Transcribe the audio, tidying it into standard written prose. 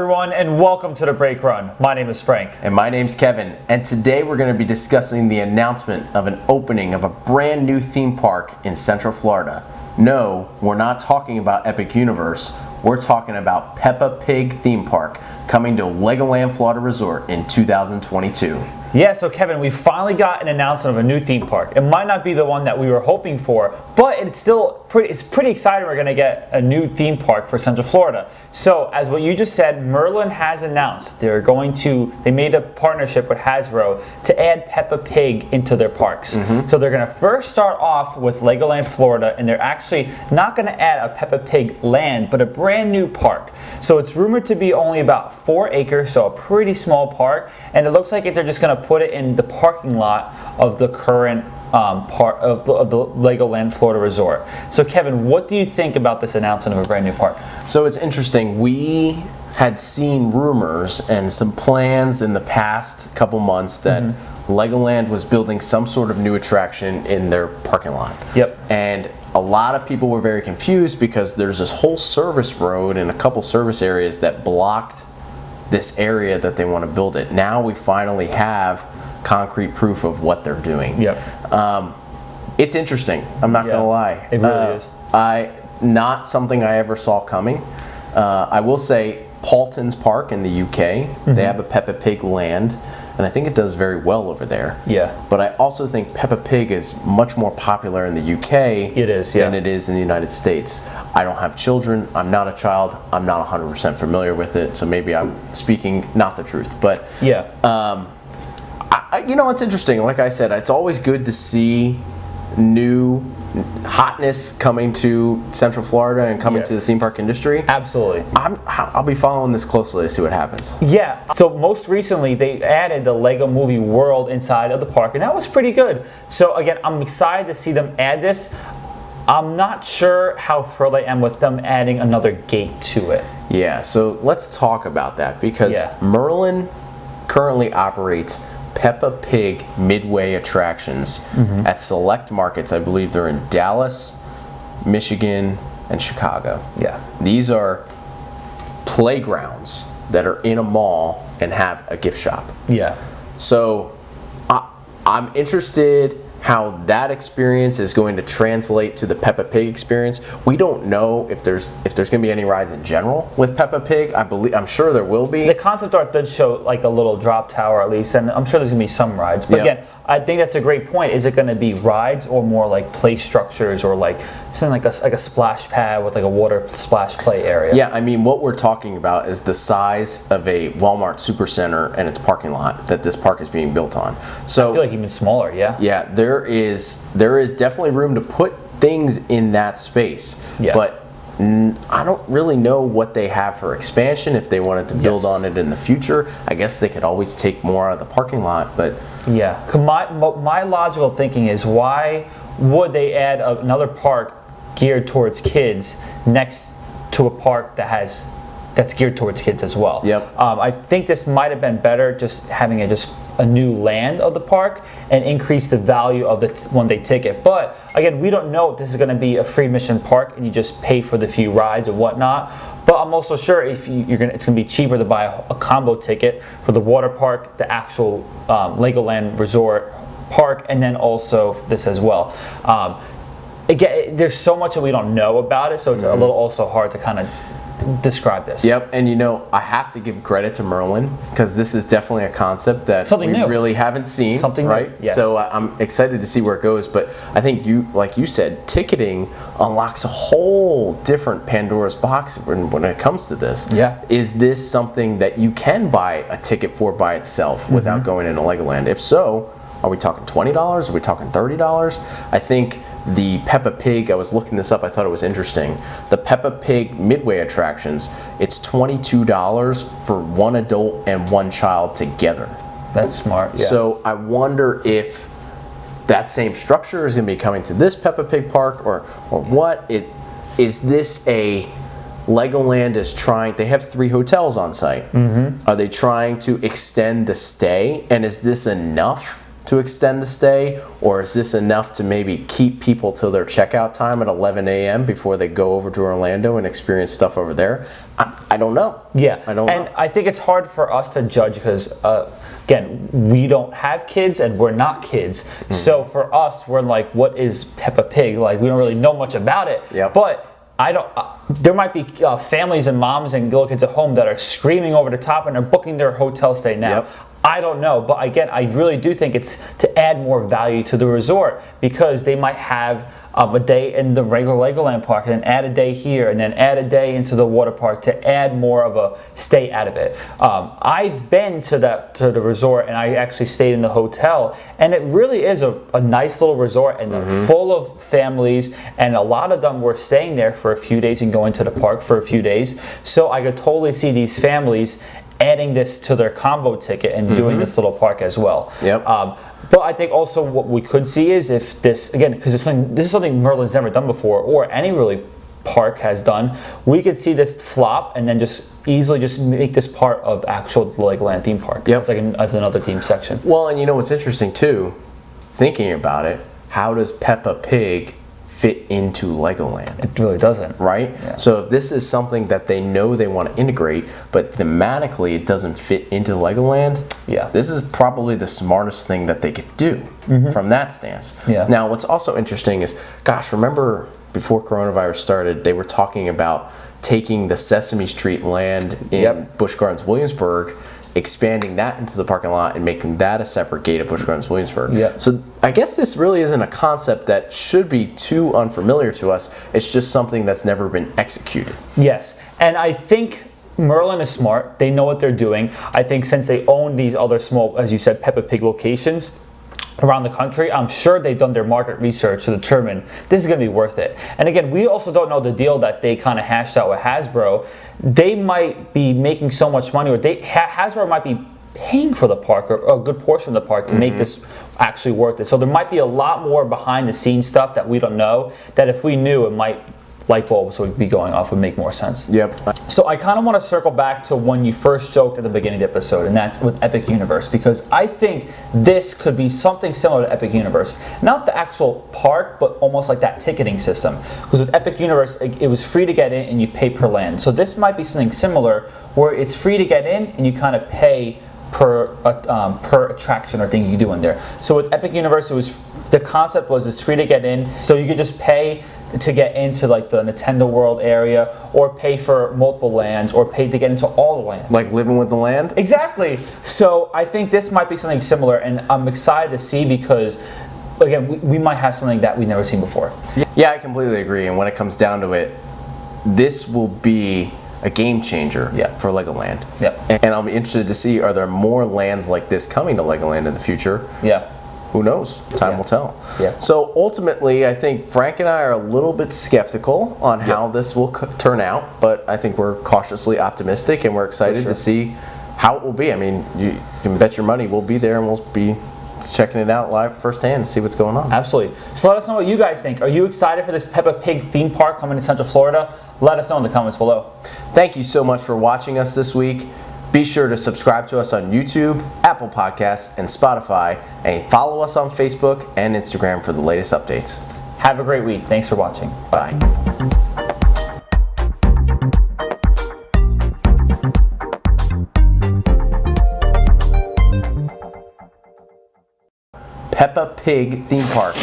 everyone, and welcome to the Break Run. My name is Frank. And my name's Kevin. And today we're going to be discussing the announcement of an opening of a brand new theme park in Central Florida. No, we're not talking about Epic Universe. We're talking about Peppa Pig Theme Park coming to LEGOLAND Florida Resort in 2022. Yeah, so Kevin, we finally got an announcement of a new theme park. It might not be the one that we were hoping for, but it's pretty exciting. We're going to get a new theme park for Central Florida. So, as what you just said, Merlin has announced they made a partnership with Hasbro to add Peppa Pig into their parks. So they're going to first start off with LEGOLAND Florida, and they're actually not going to add a Peppa Pig land, but a brand new park. So it's rumored to be only about 4 acres, so a pretty small park, and it looks like they're just going to put it in the parking lot of the current part of the LEGOLAND Florida Resort. So Kevin, what do you think about this announcement of a brand new park? So it's interesting. We had seen rumors and some plans in the past couple months that LEGOLAND was building some sort of new attraction in their parking lot. Yep. And a lot of people were very confused because there's this whole service road and a couple service areas that blocked this area that they want to build it. Now we finally have concrete proof of what they're doing. Yep. It's interesting. I'm not gonna lie. It really is. Not something I ever saw coming. I will say Paultons Park in the UK, they have a Peppa Pig land, and I think it does very well over there. Yeah. But I also think Peppa Pig is much more popular in the UK than it is in the United States. I don't have children. I'm not a child. I'm not 100% familiar with it, so maybe I'm speaking not the truth. But yeah. It's interesting. Like I said, it's always good to see new hotness coming to Central Florida and coming to the theme park industry. Absolutely. I'll be following this closely to see what happens. Yeah. So most recently, they added the Lego Movie World inside of the park, and that was pretty good. So again, I'm excited to see them add this. I'm not sure how thrilled I am with them adding another gate to it. Yeah. So let's talk about that because Merlin currently operates Peppa Pig Midway attractions at select markets. I believe they're in Dallas, Michigan, and Chicago. Yeah. These are playgrounds that are in a mall and have a gift shop. Yeah. So I'm interested how that experience is going to translate to the Peppa Pig experience. We don't know if there's going to be any rides in general with Peppa Pig. I'm sure there will be. The concept art did show like a little drop tower at least, and I'm sure there's going to be some rides. But again, I think that's a great point. Is it going to be rides or more like play structures or like something like a splash pad with like a water splash play area? Yeah, I mean, what we're talking about is the size of a Walmart Supercenter and its parking lot that this park is being built on. So I feel like even smaller, yeah. Yeah, there is definitely room to put things in that space. Yeah. But I don't really know what they have for expansion if they wanted to build on it in the future. I guess they could always take more out of the parking lot, but yeah. My logical thinking is, why would they add another park geared towards kids next to a park that's geared towards kids as well? Yep. I think this might have been better just having a new land of the park and increase the value of the one-day ticket. But again, we don't know if this is going to be a free admission park and you just pay for the few rides or whatnot. But I'm also sure if it's going to be cheaper to buy a combo ticket for the water park, the actual LEGOLAND Resort park, and then also this as well. Again, there's so much that we don't know about it, so it's a little also hard to kind of describe this. Yep, and I have to give credit to Merlin because this is definitely a concept that we really haven't seen. Something right? New. Yes. So I'm excited to see where it goes. But I think like you said, ticketing unlocks a whole different Pandora's box when it comes to this. Yeah. Is this something that you can buy a ticket for by itself without going into Legoland? If so, are we talking $20? Are we talking $30? I think the Peppa Pig, I was looking this up, I thought it was interesting. The Peppa Pig Midway attractions, it's $22 for one adult and one child together. That's smart, yeah. So I wonder if that same structure is going to be coming to this Peppa Pig park or what? Is this a Legoland is trying, they have 3 hotels on site. Are they trying to extend the stay? And is this enough to extend the stay, or is this enough to maybe keep people till their checkout time at 11 a.m. before they go over to Orlando and experience stuff over there? I don't know. Yeah, I don't know. And I think it's hard for us to judge because, again, we don't have kids and we're not kids. So for us, we're like, what is Peppa Pig? Like, we don't really know much about it. Yep. But I don't. There might be families and moms and little kids at home that are screaming over the top and are booking their hotel stay now. Yep. I don't know, but again, I really do think it's to add more value to the resort because they might have a day in the regular Legoland park and then add a day here and then add a day into the water park to add more of a stay out of it. I've been to the resort and I actually stayed in the hotel, and it really is a nice little resort and full of families, and a lot of them were staying there for a few days and going to the park for a few days. So I could totally see these families adding this to their combo ticket and doing this little park as well. Yep. But I think also what we could see is if this, again, because this is something Merlin's never done before, or any really park has done, we could see this flop and then just easily just make this part of actual Legoland theme park. Yep. As another theme section. Well, and you know what's interesting too, thinking about it, how does Peppa Pig fit into Legoland? It really doesn't. Right? Yeah. So if this is something that they know they want to integrate, but thematically it doesn't fit into Legoland, Yeah. this is probably the smartest thing that they could do from that stance. Yeah. Now, what's also interesting is, gosh, remember before coronavirus started, they were talking about taking the Sesame Street land in Busch Gardens, Williamsburg, expanding that into the parking lot and making that a separate gate at Busch Gardens, Williamsburg. Yeah. So I guess this really isn't a concept that should be too unfamiliar to us. It's just something that's never been executed. Yes, and I think Merlin is smart. They know what they're doing. I think since they own these other small, as you said, Peppa Pig locations around the country, I'm sure they've done their market research to determine this is going to be worth it. And again, we also don't know the deal that they kind of hashed out with Hasbro. They might be making so much money, or Hasbro might be paying for the park, or a good portion of the park, to make this actually worth it. So there might be a lot more behind the scenes stuff that we don't know, that if we knew, it might, light bulbs would be going off, would make more sense. Yep. So I kind of want to circle back to when you first joked at the beginning of the episode, and that's with Epic Universe, because I think this could be something similar to Epic Universe. Not the actual park, but almost like that ticketing system. Because with Epic Universe, it was free to get in and you pay per land. So this might be something similar, where it's free to get in and you kind of pay per attraction or thing you do in there. So with Epic Universe, the concept was it's free to get in, so you could just pay to get into like the Nintendo World area, or pay for multiple lands, or pay to get into all the lands. Like living with the land? Exactly. So I think this might be something similar, and I'm excited to see because, again, we might have something that we've never seen before. Yeah, I completely agree. And when it comes down to it, this will be a game changer for Legoland. Yeah. And I'll be interested to see, are there more lands like this coming to Legoland in the future? Yeah. Who knows? Time will tell. Yeah. So ultimately, I think Frank and I are a little bit skeptical on how this will turn out, but I think we're cautiously optimistic, and we're excited to see how it will be. I mean, you can bet your money we'll be there, and we'll be checking it out live firsthand to see what's going on. Absolutely. So let us know what you guys think. Are you excited for this Peppa Pig theme park coming to Central Florida? Let us know in the comments below. Thank you so much for watching us this week. Be sure to subscribe to us on YouTube, Apple Podcasts, and Spotify, and follow us on Facebook and Instagram for the latest updates. Have a great week. Thanks for watching. Bye. Peppa Pig Theme Park.